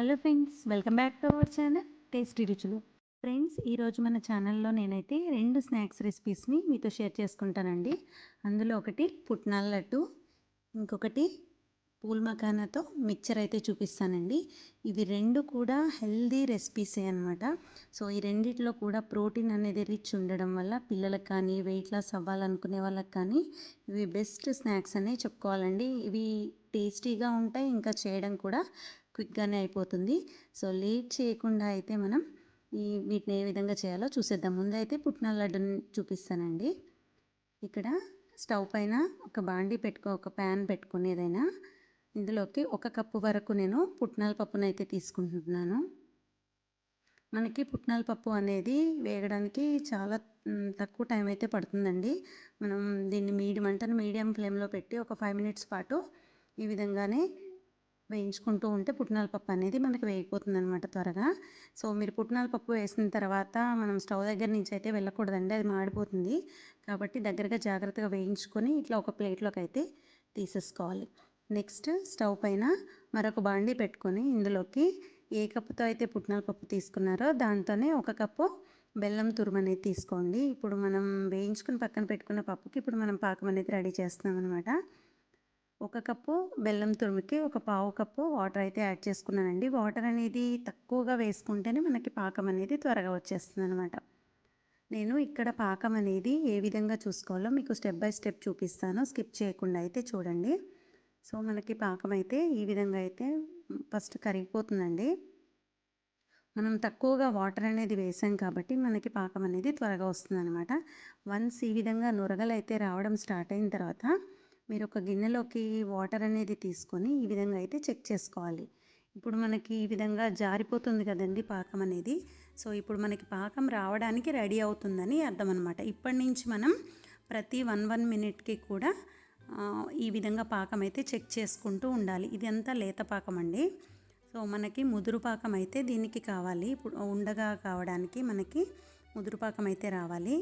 Hello friends, welcome back to our channel tasty రుచులు. Friends, ఈరోజు మన ఛానల్లో నేనైతే 2 స్నాక్స్ రెసిపీస్ని మీతో షేర్ చేసుకుంటానండి. అందులో ఒకటి పుట్నాల లడ్డు, ఇంకొకటి పూల్ మఖానాతో మిక్చర్ అయితే చూపిస్తానండి. ఇవి రెండు కూడా హెల్దీ రెసిపీసే అనమాట. సో ఈ రెండిట్లో కూడా ప్రోటీన్ అనేది రిచ్ ఉండడం వల్ల పిల్లలకు కానీ, వెయిట్ లాస్ అవ్వాలనుకునే వాళ్ళకి కానీ ఇవి బెస్ట్ స్నాక్స్ అనే చెప్పుకోవాలండి. ఇవి టేస్టీగా ఉంటాయి, ఇంకా చేయడం కూడా క్విక్గానే అయిపోతుంది. సో లేట్ చేయకుండా అయితే మనం వీటిని ఏ విధంగా చేయాలో చూసేద్దాం. ముందైతే పుట్నాల లడ్డుని చూపిస్తానండి. ఇక్కడ స్టవ్ పైన ఒక ఒక ప్యాన్ పెట్టుకుని ఏదైనా ఇందులోకి 1 కప్పు వరకు నేను పుట్నాల పప్పునైతే తీసుకుంటున్నాను. మనకి పుట్నాల పప్పు అనేది వేగడానికి చాలా తక్కువ టైం అయితే పడుతుందండి. మనం దీన్ని మీడియం ఫ్లేమ్లో పెట్టి ఒక 5 మినిట్స్ పాటు ఈ విధంగానే వేయించుకుంటూ ఉంటే పుట్నాల పప్పు అనేది మనకి వేగిపోతుంది అనమాట త్వరగా. సో మీరు పుట్నాల పప్పు వేసిన తర్వాత మనం స్టవ్ దగ్గర నుంచి అయితే వెళ్ళకూడదండి, అది మాడిపోతుంది. కాబట్టి దగ్గరగా జాగ్రత్తగా వేయించుకొని ఇట్లా ఒక ప్లేట్లోకి అయితే తీసేసుకోవాలి. నెక్స్ట్ స్టవ్ పైన మరొక బాండీ పెట్టుకొని ఇందులోకి ఏ కప్పుతో అయితే పుట్నాల పప్పు తీసుకున్నారో దాంతోనే 1 కప్పు బెల్లం తురుము అనేది తీసుకోండి. ఇప్పుడు మనం వేయించుకుని పక్కన పెట్టుకున్న పప్పుకి ఇప్పుడు మనం పాకం అనేది రెడీ చేస్తున్నాం అనమాట. 1 కప్పు బెల్లం తురుముకి ఒక పావు కప్పు వాటర్ అయితే యాడ్ చేసుకున్నానండి. వాటర్ అనేది తక్కువగా వేసుకుంటేనే మనకి పాకం అనేది త్వరగా వచ్చేస్తుంది అనమాట. నేను ఇక్కడ పాకం అనేది ఏ విధంగా చూసుకోవాలో మీకు స్టెప్ బై స్టెప్ చూపిస్తాను, స్కిప్ చేయకుండా అయితే చూడండి. సో మనకి పాకం అయితే ఈ విధంగా అయితే ఫస్ట్ కరిగిపోతుందండి. మనం తక్కువగా వాటర్ అనేది వేసాం కాబట్టి మనకి పాకం అనేది త్వరగా వస్తుంది అనమాట. వన్స్ ఈ విధంగా నురగలు అయితే రావడం స్టార్ట్ అయిన తర్వాత మీరు ఒక గిన్నెలోకి వాటర్ అనేది తీసుకొని ఈ విధంగా అయితే చెక్ చేసుకోవాలి. ఇప్పుడు మనకి ఈ విధంగా జారిపోతుంది కదండి పాకం అనేది. సో ఇప్పుడు మనకి పాకం రావడానికి రెడీ అవుతుందని అర్థం అనమాట. ఇప్పటి నుంచి మనం ప్రతి 1 మినిట్కి కూడా ఈ విధంగా పాకం అయితే చెక్ చేసుకుంటూ ఉండాలి. ఇదంతా లేత పాకం అండి. సో మనకి ముదురు పాకం అయితే దీనికి కావాలి. ఇప్పుడు ఉండగా కావడానికి మనకి ముదురు పాకం అయితే రావాలి.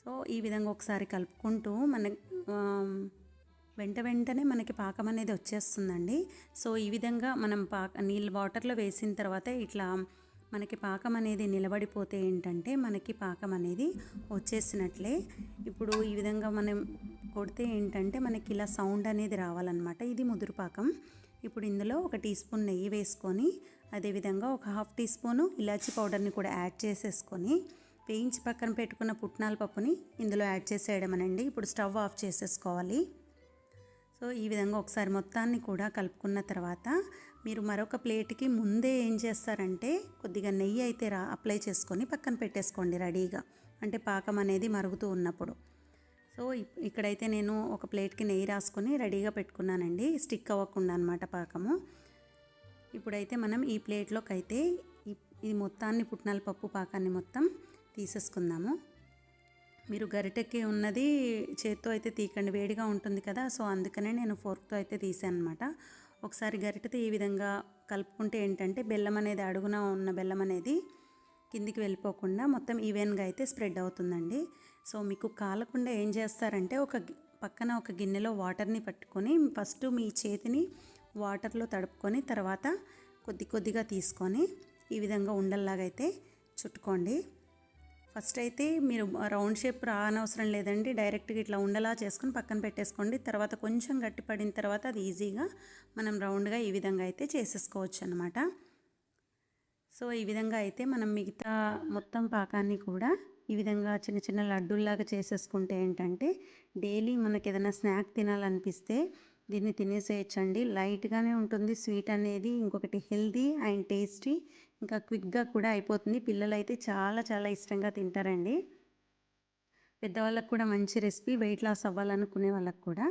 సో ఈ విధంగా ఒకసారి కలుపుకుంటూ వెంటనే మనకి పాకం అనేది వచ్చేస్తుందండి. సో ఈ విధంగా మనం వాటర్లో వేసిన తర్వాత ఇట్లా మనకి పాకం అనేది నిలబడిపోతే ఏంటంటే మనకి పాకం అనేది వచ్చేసినట్లే. ఇప్పుడు ఈ విధంగా మనం కొడితే ఏంటంటే మనకి ఇలా సౌండ్ అనేది రావాలన్నమాట. ఇది ముదురు పాకం. ఇప్పుడు ఇందులో 1 టీ స్పూన్ నెయ్యి వేసుకొని అదేవిధంగా ఒక 1/2 టీ స్పూను ఇలాచీ పౌడర్ని కూడా యాడ్ చేసేసుకొని వేయించి పక్కన పెట్టుకున్న పుట్నాల పప్పుని ఇందులో యాడ్ చేసేయడమనండి. ఇప్పుడు స్టవ్ ఆఫ్ చేసేసుకోవాలి. సో ఈ విధంగా ఒకసారి మొత్తాన్ని కూడా కలుపుకున్న తర్వాత మీరు మరొక ప్లేట్కి ముందే ఏం చేస్తారంటే కొద్దిగా నెయ్యి అయితే అప్లై చేసుకొని పక్కన పెట్టేసుకోండి రెడీగా, అంటే పాకం అనేది మరుగుతూ ఉన్నప్పుడు. సో ఇక్కడైతే నేను ఒక ప్లేట్కి నెయ్యి రాసుకొని రెడీగా పెట్టుకున్నానండి, స్టిక్ అవ్వకుండా అనమాట పాకము. ఇప్పుడైతే మనం ఈ ప్లేట్లోకి అయితే ఇది మొత్తాన్ని పుట్నాల పప్పు పాకాన్ని మొత్తం తీసేసుకుందాము. మీరు గరిటెకి ఉన్నది చేత్తో అయితే తీకండి, వేడిగా ఉంటుంది కదా. సో అందుకనే నేను ఫోర్క్తో అయితే తీసాను అనమాట. ఒకసారి గరిటెతో ఈ విధంగా కలుపుకుంటే ఏంటంటే బెల్లం అనేది అడుగున ఉన్న బెల్లం అనేది కిందికి వెళ్ళిపోకుండా మొత్తం ఈవెన్గా అయితే స్ప్రెడ్ అవుతుందండి. సో మీకు కాలకుండా ఏం చేస్తారంటే పక్కన ఒక గిన్నెలో వాటర్ని పట్టుకొని ఫస్ట్ మీ చేతిని వాటర్లో తడుపుకొని తర్వాత కొద్దిగా తీసుకొని ఈ విధంగా ఉండల్లాగా అయితే చుట్టుకోండి. ఫస్ట్ అయితే మీరు రౌండ్ షేప్ రానవసరం లేదండి, డైరెక్ట్గా ఇట్లా ఉండలా చేసుకొని పక్కన పెట్టేసుకోండి. తర్వాత కొంచెం గట్టి పడిన తర్వాత అది ఈజీగా మనం రౌండ్గా ఈ విధంగా అయితే చేసేసుకోవచ్చు అనమాట. సో ఈ విధంగా అయితే మనం మిగతా మొత్తం పాకాన్ని కూడా ఈ విధంగా చిన్న చిన్న లడ్డూల్లాగా చేసేసుకుంటే ఏంటంటే డైలీ మనకి ఏదైనా స్నాక్ తినాలనిపిస్తే దీన్ని తినేసేయచ్చండి. లైట్గానే ఉంటుంది స్వీట్ అనేది, ఇంకొకటి హెల్దీ అండ్ టేస్టీ, ఇంకా క్విక్గా కూడా అయిపోతుంది. పిల్లలు అయితే చాలా ఇష్టంగా తింటారండి. పెద్దవాళ్ళకు కూడా మంచి రెసిపీ, వెయిట్ లాస్ అవ్వాలనుకునే వాళ్ళకు కూడా.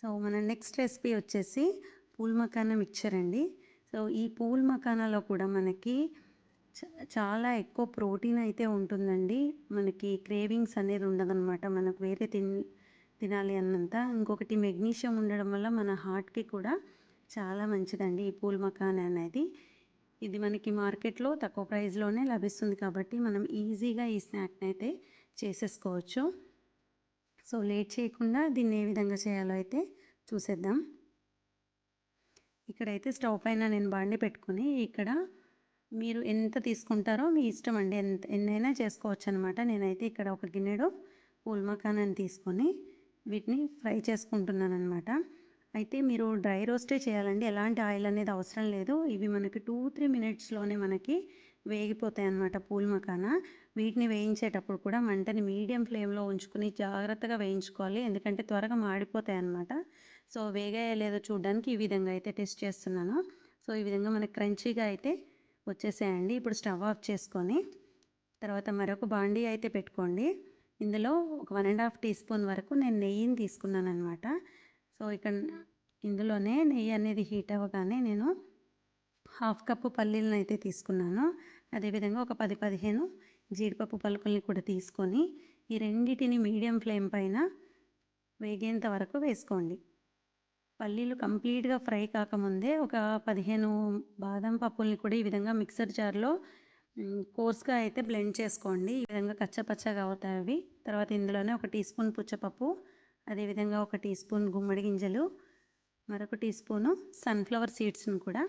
సో మన నెక్స్ట్ రెసిపీ వచ్చేసి పూల్ మఖానా మిక్చర్ అండి. సో ఈ పూల్ మఖానాలో కూడా మనకి చాలా ఎక్కువ ప్రోటీన్ అయితే ఉంటుందండి. మనకి క్రేవింగ్స్ అనేది ఉండదన్నమాట, మనకు వేరే తినాలి అన్నంత. ఇంకొకటి మెగ్నీషియం ఉండడం వల్ల మన హార్ట్కి కూడా చాలా మంచిదండి ఈ పూల్ మఖానా అనేది. ఇది మనకి మార్కెట్లో తక్కువ ప్రైస్లోనే లభిస్తుంది కాబట్టి మనం ఈజీగా ఈ స్నాక్ని అయితే చేసేసుకోవచ్చు. సో లేట్ చేయకుండా దీన్ని ఏ విధంగా చేయాలో అయితే చూసేద్దాం. ఇక్కడైతే స్టవ్ పైన నేను బాండి పెట్టుకొని ఇక్కడ మీరు ఎంత తీసుకుంటారో మీ ఇష్టం అండి, ఎన్నైనా చేసుకోవచ్చు అనమాట. నేనైతే ఇక్కడ ఒక గిన్నెడు పూల్ మఖానాన్ని తీసుకొని వీటిని ఫ్రై చేసుకుంటున్నాను అనమాట. అయితే మీరు డ్రై రోస్టే చేయాలండి, ఎలాంటి ఆయిల్ అనేది అవసరం లేదు. ఇవి మనకి 2-3 మినిట్స్లోనే మనకి వేగిపోతాయి అన్నమాట పూల్ మఖానా. వీటిని వేయించేటప్పుడు కూడా మంటని మీడియం ఫ్లేమ్లో ఉంచుకుని జాగ్రత్తగా వేయించుకోవాలి, ఎందుకంటే త్వరగా మాడిపోతాయి అన్నమాట. సో వేగాయో లేదో చూడడానికి ఈ విధంగా అయితే టెస్ట్ చేస్తున్నాను. సో ఈ విధంగా మనకి క్రంచీగా అయితే వచ్చేసాయండి. ఇప్పుడు స్టవ్ ఆఫ్ చేసుకొని తర్వాత మరొక బాండీ అయితే పెట్టుకోండి. ఇందులో ఒక 1.5 టీ స్పూన్ వరకు నేను నెయ్యిని తీసుకున్నాను అనమాట. సో ఇక్కడ ఇందులోనే నెయ్యి అనేది హీట్ అవ్వగానే నేను 1/2 కప్పు పల్లీలను అయితే తీసుకున్నాను. అదేవిధంగా ఒక 10-15 జీడిపప్పు పలుకుల్ని కూడా తీసుకొని ఈ రెండింటిని మీడియం ఫ్లేమ్ పైన వేగేంత వరకు వేసుకోండి. పల్లీలు కంప్లీట్గా ఫ్రై కాకముందే ఒక 15 బాదం పప్పుల్ని కూడా ఈ విధంగా మిక్సర్ జార్లో కోర్స్గా అయితే బ్లెండ్ చేసుకోండి. ఈ విధంగా కచ్చపచ్చగా అవుతాయి అవి. తర్వాత ఇందులోనే ఒక టీ స్పూన్ పుచ్చపప్పు, అదేవిధంగా ఒక టీ స్పూన్ గుమ్మడి గింజలు, మరొక టీ స్పూను సన్ఫ్లవర్ సీడ్స్ని కూడా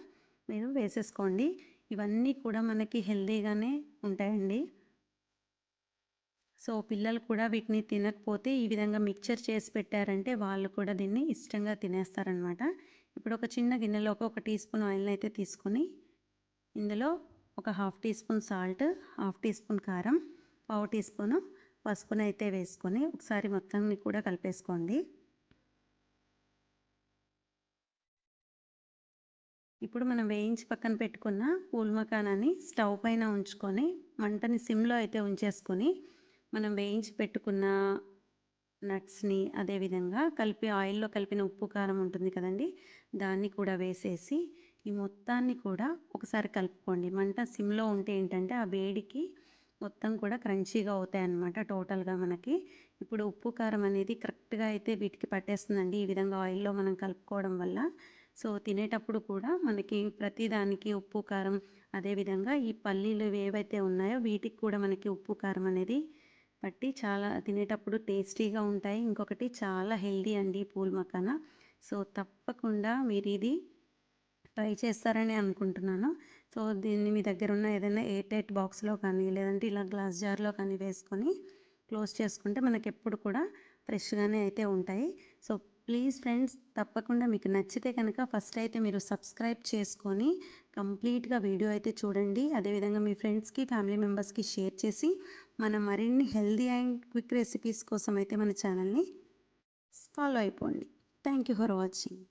మీరు వేసేసుకోండి. ఇవన్నీ కూడా మనకి హెల్తీగానే ఉంటాయండి. సో పిల్లలు కూడా వీటిని తినకపోతే ఈ విధంగా మిక్చర్ చేసి పెట్టారంటే వాళ్ళు కూడా దీన్ని ఇష్టంగా తినేస్తారనమాట. ఇప్పుడు ఒక చిన్న గిన్నెలోకి ఒక టీ స్పూన్ ఆయిల్ని అయితే తీసుకొని ఇందులో ఒక 1/2 teaspoon salt, 1/2 teaspoon కారం, 1/2 టీ స్పూను పసుపుని అయితే వేసుకొని ఒకసారి మొత్తాన్ని కూడా కలిపేసుకోండి. ఇప్పుడు మనం వేయించి పక్కన పెట్టుకున్న పూల్ మఖానాన్ని స్టవ్ పైన ఉంచుకొని మంటని సిమ్లో అయితే ఉంచేసుకొని మనం వేయించి పెట్టుకున్న నట్స్ని అదేవిధంగా ఆయిల్లో కలిపిన ఉప్పు కారం ఉంటుంది కదండి, దాన్ని కూడా వేసేసి ఈ మొత్తాన్ని కూడా ఒకసారి కలుపుకోండి. మంట సిమ్లో ఉంటే ఏంటంటే ఆ వేడికి మొత్తం కూడా క్రంచీగా అవుతాయి అన్నమాట టోటల్గా మనకి. ఇప్పుడు ఉప్పు కారం అనేది కరెక్ట్గా అయితే వీటికి పట్టేస్తుందండి ఈ విధంగా ఆయిల్లో మనం కలుపుకోవడం వల్ల. సో తినేటప్పుడు కూడా మనకి ప్రతిదానికి ఉప్పు కారం, అదేవిధంగా ఈ పల్లీలు ఏవైతే ఉన్నాయో వీటికి కూడా మనకి ఉప్పు కారం అనేది పట్టి చాలా తినేటప్పుడు టేస్టీగా ఉంటాయి. ఇంకొకటి చాలా హెల్దీ అండి పూల్ మఖానా. సో తప్పకుండా మీరు ఇది ట్రై చేస్తారని అనుకుంటున్నాను. సో దీన్ని మీ దగ్గర ఉన్న ఏదైనా ఎయిర్ టైట్ బాక్స్లో కానీ లేదంటే ఇలా గ్లాస్ జార్లో కానీ వేసుకొని క్లోజ్ చేసుకుంటే మనకి ఎప్పుడు కూడా ఫ్రెష్గానే అయితే ఉంటాయి. సో ప్లీజ్ ఫ్రెండ్స్, తప్పకుండా మీకు నచ్చితే కనుక ఫస్ట్ అయితే మీరు సబ్స్క్రైబ్ చేసుకొని కంప్లీట్గా వీడియో అయితే చూడండి. అదేవిధంగా మీ ఫ్రెండ్స్కి, ఫ్యామిలీ మెంబర్స్కి షేర్ చేసి మన మరిన్ని హెల్దీ అండ్ క్విక్ రెసిపీస్ కోసం అయితే మన ఛానల్ని ఫాలో అయిపోండి. Thank you for watching.